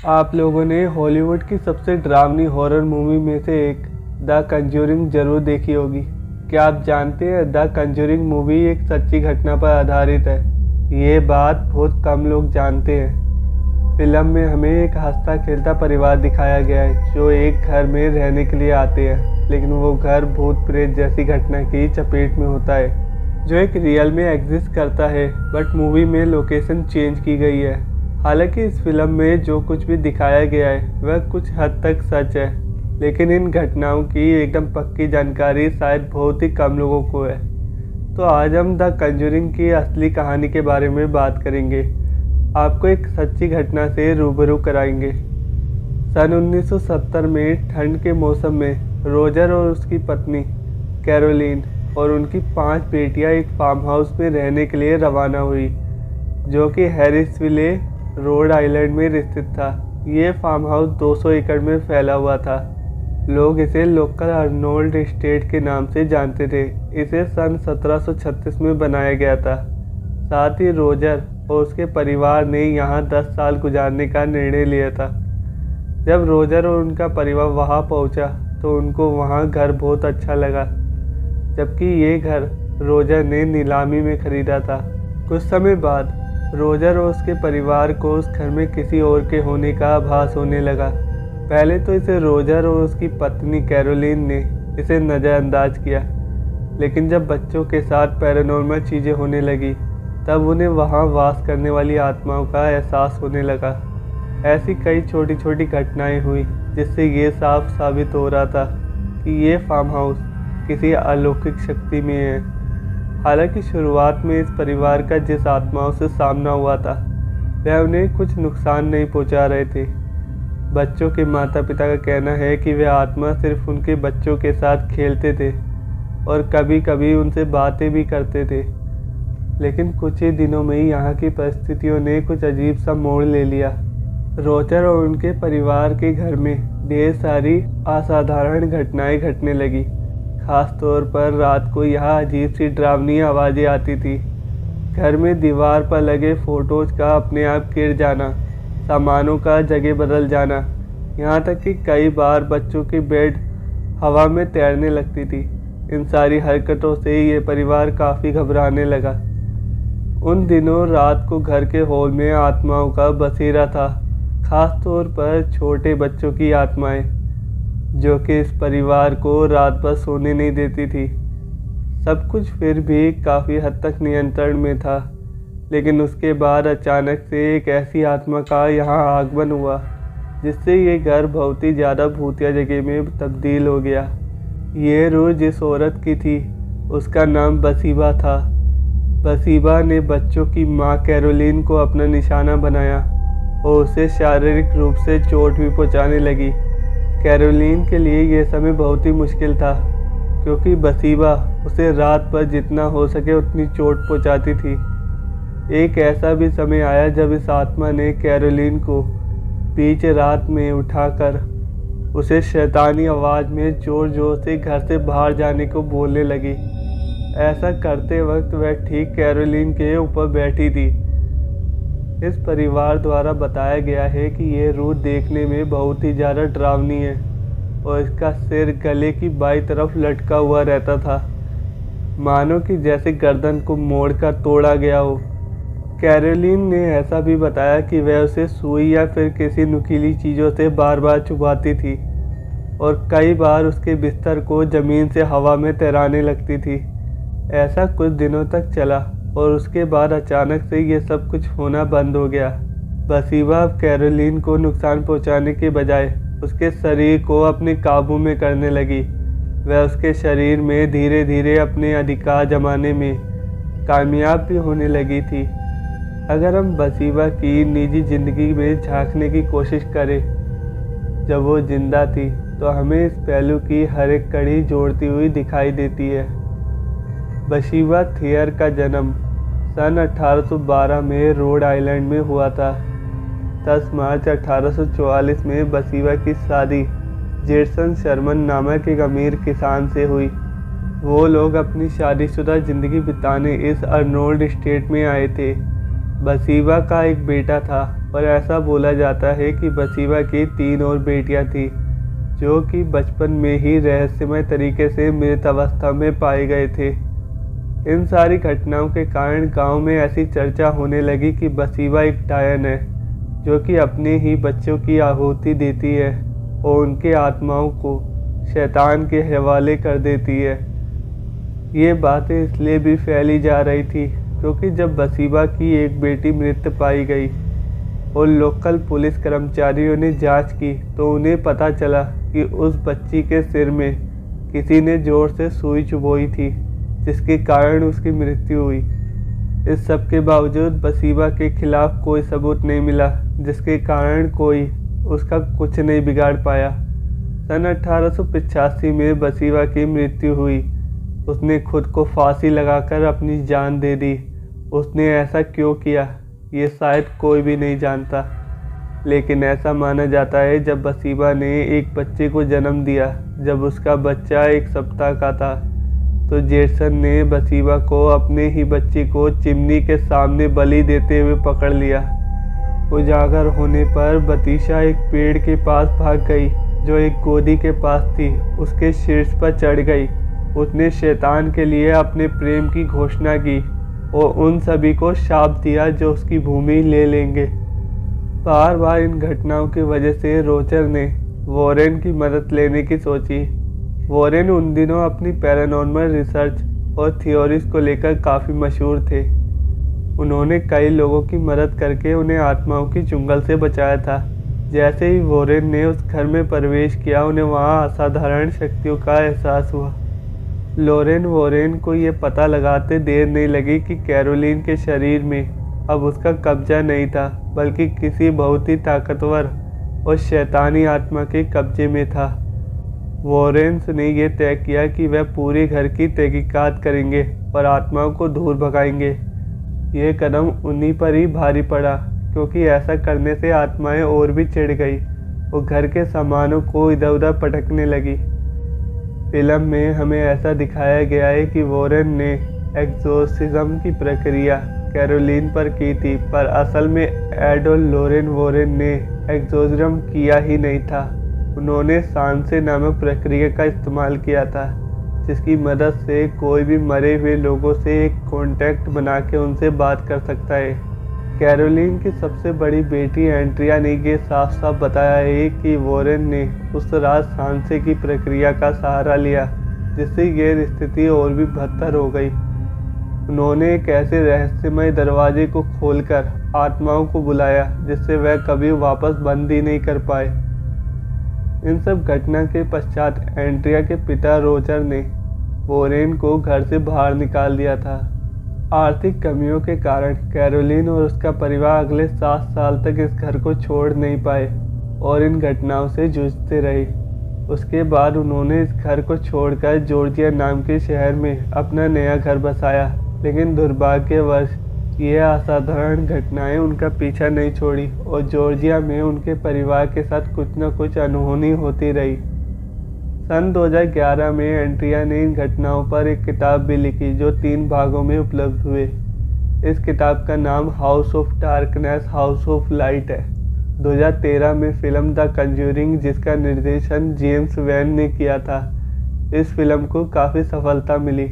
आप लोगों ने हॉलीवुड की सबसे डरावनी हॉरर मूवी में से एक द कंज्यूरिंग जरूर देखी होगी। क्या आप जानते हैं द कंज्यूरिंग मूवी एक सच्ची घटना पर आधारित है। ये बात बहुत कम लोग जानते हैं। फिल्म में हमें एक हंसता खेलता परिवार दिखाया गया है जो एक घर में रहने के लिए आते हैं, लेकिन वो घर भूत प्रेत जैसी घटना की चपेट में होता है जो एक रियल में एग्जिस्ट करता है, बट मूवी में लोकेशन चेंज की गई है। हालांकि इस फिल्म में जो कुछ भी दिखाया गया है वह कुछ हद तक सच है, लेकिन इन घटनाओं की एकदम पक्की जानकारी शायद बहुत ही कम लोगों को है। तो आज हम द कंजूरिंग की असली कहानी के बारे में बात करेंगे, आपको एक सच्ची घटना से रूबरू कराएंगे। सन 1970 में ठंड के मौसम में रोजर और उसकी पत्नी कैरोलिन और उनकी 5 बेटियां एक फार्म हाउस में रहने के लिए रवाना हुई, जो कि हैरिसविले रोड आइलैंड में स्थित था। ये फार्म हाउस 200 एकड़ में फैला हुआ था। लोग इसे लोकल अर्नोल्ड एस्टेट के नाम से जानते थे। इसे सन 1736 में बनाया गया था। साथ ही रोजर और उसके परिवार ने यहाँ 10 साल गुजारने का निर्णय लिया था। जब रोजर और उनका परिवार वहाँ पहुँचा तो उनको वहाँ घर बहुत अच्छा लगा, जबकि ये घर रोजर ने नीलामी में खरीदा था। कुछ समय बाद रोजर और उसके परिवार को उस घर में किसी और के होने का आभास होने लगा। पहले तो इसे रोजर और उसकी पत्नी कैरोलिन ने इसे नज़रअंदाज किया, लेकिन जब बच्चों के साथ पैरानॉर्मल चीज़ें होने लगी तब उन्हें वहाँ वास करने वाली आत्माओं का एहसास होने लगा। ऐसी कई छोटी छोटी घटनाएं हुई जिससे ये साफ साबित हो रहा था कि ये फार्म हाउस किसी अलौकिक शक्ति में है। हालांकि शुरुआत में इस परिवार का जिस आत्माओं से सामना हुआ था वह उन्हें कुछ नुकसान नहीं पहुंचा रहे थे। बच्चों के माता पिता का कहना है कि वह आत्मा सिर्फ उनके बच्चों के साथ खेलते थे और कभी कभी उनसे बातें भी करते थे। लेकिन कुछ ही दिनों में ही यहाँ की परिस्थितियों ने कुछ अजीब सा मोड़ ले लिया। रोजर और उनके परिवार के घर में ढेर सारी असाधारण घटनाएं घटने लगी। खास तौर पर रात को यहाँ अजीब सी डरावनी आवाज़ें आती थी। घर में दीवार पर लगे फोटोज का अपने आप गिर जाना, सामानों का जगह बदल जाना, यहाँ तक कि कई बार बच्चों की बेड हवा में तैरने लगती थी। इन सारी हरकतों से ये परिवार काफ़ी घबराने लगा। उन दिनों रात को घर के हॉल में आत्माओं का बसेरा था, खास तौर पर छोटे बच्चों की आत्माएं, जो कि इस परिवार को रात भर सोने नहीं देती थी। सब कुछ फिर भी काफ़ी हद तक नियंत्रण में था, लेकिन उसके बाद अचानक से एक ऐसी आत्मा का यहाँ आगमन हुआ जिससे ये घर बहुत ही ज़्यादा भूतिया जगह में तब्दील हो गया। ये रूह जिस औरत की थी उसका नाम बसीबा था। बसीबा ने बच्चों की माँ कैरोलिन को अपना निशाना बनाया और उसे शारीरिक रूप से चोट भी पहुँचाने लगी। कैरोलिन के लिए यह समय बहुत ही मुश्किल था, क्योंकि बसीबा उसे रात भर जितना हो सके उतनी चोट पहुंचाती थी। एक ऐसा भी समय आया जब इस आत्मा ने कैरोलिन को बीच रात में उठाकर उसे शैतानी आवाज़ में ज़ोर ज़ोर से घर से बाहर जाने को बोलने लगी। ऐसा करते वक्त वह ठीक कैरोलिन के ऊपर बैठी थी। इस परिवार द्वारा बताया गया है कि यह रूह देखने में बहुत ही ज़्यादा डरावनी है और इसका सिर गले की बाईं तरफ लटका हुआ रहता था, मानो कि जैसे गर्दन को मोड़कर तोड़ा गया हो। कैरोलिन ने ऐसा भी बताया कि वह उसे सुई या फिर किसी नुकीली चीज़ों से बार बार चुभाती थी और कई बार उसके बिस्तर को ज़मीन से हवा में तैराने लगती थी। ऐसा कुछ दिनों तक चला और उसके बाद अचानक से ये सब कुछ होना बंद हो गया। बसीबा कैरोलिन को नुकसान पहुंचाने के बजाय उसके शरीर को अपने काबू में करने लगी। वह उसके शरीर में धीरे धीरे अपने अधिकार जमाने में कामयाब भी होने लगी थी। अगर हम बसीबा की निजी ज़िंदगी में झांकने की कोशिश करें जब वो जिंदा थी, तो हमें इस पहलू की हर एक कड़ी जोड़ती हुई दिखाई देती है। बसीबा थियर का जन्म सन 1812 में रोड आइलैंड में हुआ था। 10 मार्च 1844 में बसीबा की शादी जेसन शर्मन नामक एक अमीर किसान से हुई। वो लोग अपनी शादीशुदा ज़िंदगी बिताने इस अर्नोल्ड स्टेट में आए थे। बसीबा का एक बेटा था और ऐसा बोला जाता है कि बसीबा की 3 और बेटियां थीं जो कि बचपन में ही रहस्यमय तरीके से मृत अवस्था में पाए गए थे। इन सारी घटनाओं के कारण गांव में ऐसी चर्चा होने लगी कि बसीबा एक डायन है जो कि अपने ही बच्चों की आहुति देती है और उनके आत्माओं को शैतान के हवाले कर देती है। ये बातें इसलिए भी फैली जा रही थी क्योंकि जब बसीबा की एक बेटी मृत पाई गई और लोकल पुलिस कर्मचारियों ने जांच की तो उन्हें पता चला कि उस बच्ची के सिर में किसी ने जोर से सुई चुभोई थी जिसके कारण उसकी मृत्यु हुई। इस सब के बावजूद बसीबा के खिलाफ कोई सबूत नहीं मिला जिसके कारण कोई उसका कुछ नहीं बिगाड़ पाया। सन 1885 में बसीबा की मृत्यु हुई। उसने खुद को फांसी लगाकर अपनी जान दे दी। उसने ऐसा क्यों किया ये शायद कोई भी नहीं जानता, लेकिन ऐसा माना जाता है जब बसीबा ने एक बच्चे को जन्म दिया। जब उसका बच्चा 1 सप्ताह का था तो जेसन ने बसीबा को अपने ही बच्चे को चिमनी के सामने बलि देते हुए पकड़ लिया। उजागर होने पर बतीशा एक पेड़ के पास भाग गई जो एक गोदी के पास थी। उसके शीर्ष पर चढ़ गई। उसने शैतान के लिए अपने प्रेम की घोषणा की और उन सभी को शाप दिया जो उसकी भूमि ले लेंगे। बार बार इन घटनाओं की वजह से रोजर ने वॉरेन की मदद लेने की सोची। वॉरेन उन दिनों अपनी पैरानॉर्मल रिसर्च और थियोरीज को लेकर काफ़ी मशहूर थे। उन्होंने कई लोगों की मदद करके उन्हें आत्माओं की चुंगल से बचाया था। जैसे ही वॉरेन ने उस घर में प्रवेश किया उन्हें वहाँ असाधारण शक्तियों का एहसास हुआ। लॉरेन वॉरेन को ये पता लगाते देर नहीं लगी कि कैरोलिन के शरीर में अब उसका कब्जा नहीं था बल्कि किसी बहुत ही ताकतवर और शैतानी आत्मा के कब्जे में था। वॉरेन्स ने यह तय किया कि वह पूरे घर की तहकीकात करेंगे और आत्माओं को दूर भगाएंगे। यह कदम उन्हीं पर ही भारी पड़ा क्योंकि ऐसा करने से आत्माएं और भी चिढ़ गई और घर के सामानों को इधर उधर पटकने लगी। फिल्म में हमें ऐसा दिखाया गया है कि वॉरेन ने एक्सोर्सिज्म की प्रक्रिया कैरोलिन पर की थी, पर असल में एड और लॉरेन वॉरेन ने एक्सोर्सिज्म किया ही नहीं था। उन्होंने सांसे नामक प्रक्रिया का इस्तेमाल किया था जिसकी मदद से कोई भी मरे हुए लोगों से एक कॉन्टैक्ट बना के उनसे बात कर सकता है। कैरोलिन की सबसे बड़ी बेटी एंड्रिया ने ये साफ साफ बताया है कि वॉरेन ने उस रात सांसे की प्रक्रिया का सहारा लिया जिससे यह स्थिति और भी बदतर हो गई। उन्होंने एक ऐसे रहस्यमय दरवाजे को खोलकर आत्माओं को बुलाया जिससे वह कभी वापस बंद ही नहीं कर पाए। इन सब घटना के पश्चात एंड्रिया के पिता रोजर ने वॉरेन को घर से बाहर निकाल दिया था। आर्थिक कमियों के कारण कैरोलिन और उसका परिवार अगले 7 साल तक इस घर को छोड़ नहीं पाए और इन घटनाओं से जूझते रहे। उसके बाद उन्होंने इस घर को छोड़कर जॉर्जिया नाम के शहर में अपना नया घर बसाया, लेकिन दुर्भाग्यवश यह असाधारण घटनाएं उनका पीछा नहीं छोड़ी और जॉर्जिया में उनके परिवार के साथ कुछ न कुछ अनहोनी होती रही। सन 2011 में एंड्रिया ने इन घटनाओं पर एक किताब भी लिखी जो 3 भागों में उपलब्ध हुए। इस किताब का नाम house of darkness house of light है। 2013 में फिल्म द कंज्यूरिंग जिसका निर्देशन जेम्स वैन ने किया था, इस फिल्म को काफ़ी सफलता मिली।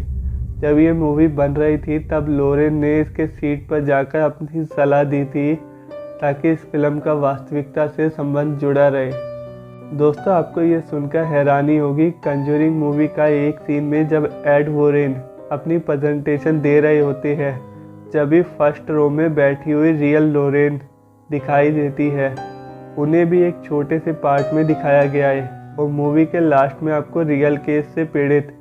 जब ये मूवी बन रही थी तब लॉरेन ने इसके सीट पर जाकर अपनी सलाह दी थी ताकि इस फिल्म का वास्तविकता से संबंध जुड़ा रहे। दोस्तों, आपको ये सुनकर हैरानी होगी, कंजूरिंग मूवी का एक सीन में जब एड वॉरेन अपनी प्रेजेंटेशन दे रहे होते हैं, जब भी फर्स्ट रो में बैठी हुई रियल लॉरेन दिखाई देती है, उन्हें भी एक छोटे से पार्ट में दिखाया गया है और मूवी के लास्ट में आपको रियल केस से पीड़ित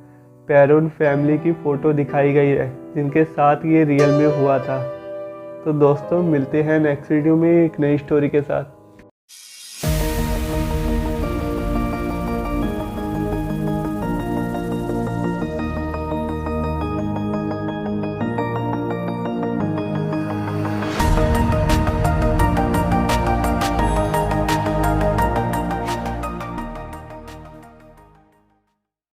पैरोन फैमिली की फ़ोटो दिखाई गई है जिनके साथ ये रियल में हुआ था। तो दोस्तों, मिलते हैं नेक्स्ट वीडियो में एक नई स्टोरी के साथ।